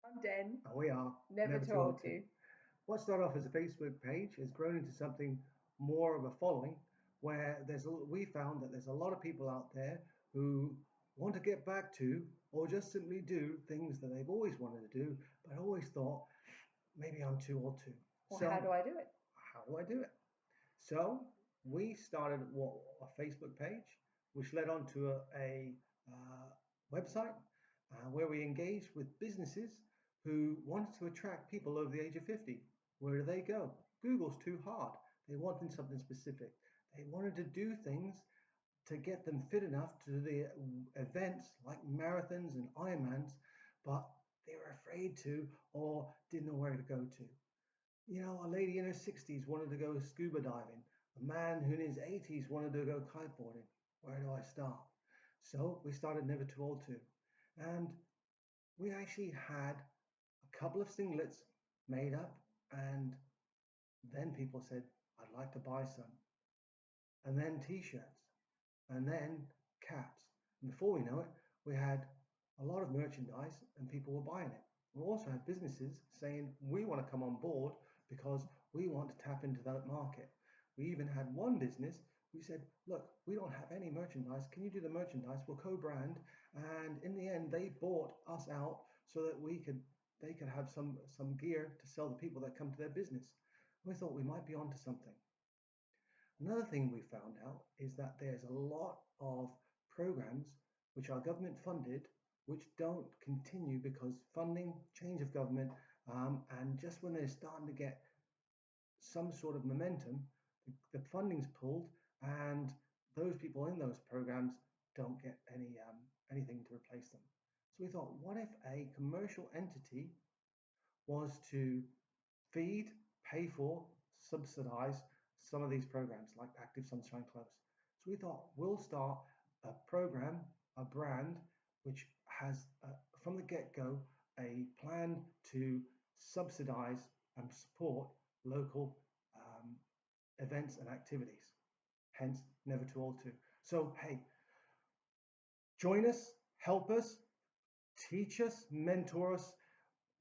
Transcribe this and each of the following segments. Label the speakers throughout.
Speaker 1: I'm Den,
Speaker 2: And we are
Speaker 1: never
Speaker 2: Never
Speaker 1: too
Speaker 2: Too
Speaker 1: old
Speaker 2: Old to.
Speaker 1: to.
Speaker 2: What started off as a Facebook page has grown into something more of a following where we found that there's a lot of people out there who want to get back to or just simply do things that they've always wanted to do, but always thought maybe I'm too old to.
Speaker 1: Well, how
Speaker 2: So,
Speaker 1: do I do it?
Speaker 2: how do I do it? So, we started a Facebook page, which led on to a website where we engaged with businesses who wanted to attract people over the age of 50. Where do they go? Google's too hard. They wanted something specific. They wanted to do things to get them fit enough to the events like marathons and Ironmans, but they were afraid to or didn't know where to go to. You know, a lady in her 60s wanted to go scuba diving. A man who in his 80s wanted to go kiteboarding. Where do I start? So we started Never Too Old To. And we actually had a couple of singlets made up, and then people said, I'd like to buy some. And then t shirts, and then caps. And before we know it, we had a lot of merchandise and people were buying it. We also had businesses saying, we want to come on board because we want to tap into that market. We even had one business who said, look, we don't have any merchandise. Can you do the merchandise? We'll co-brand. And in the end, they bought us out so that they could have some gear to sell the people that come to their business. And we thought we might be onto something. Another thing we found out is that there's a lot of programs which are government funded, which don't continue because funding, change of government, and just when they're starting to get some sort of momentum, the funding's pulled, and those people in those programs don't get anything to replace them. So we thought, what if a commercial entity was to feed, pay for, subsidize some of these programs like Active Sunshine Clubs. So we thought we'll start a program, a brand, which has from the get-go a plan to subsidize and support local events and activities. Hence, Never Too Old To. So, hey, join us, help us, teach us, mentor us,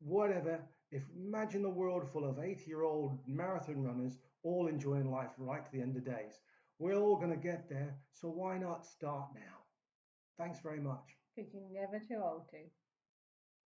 Speaker 2: whatever. If imagine the world full of 80-year-old marathon runners all enjoying life right to the end of days. We're all going to get there, so why not start now? Thanks very much.
Speaker 1: Because you're never too old to.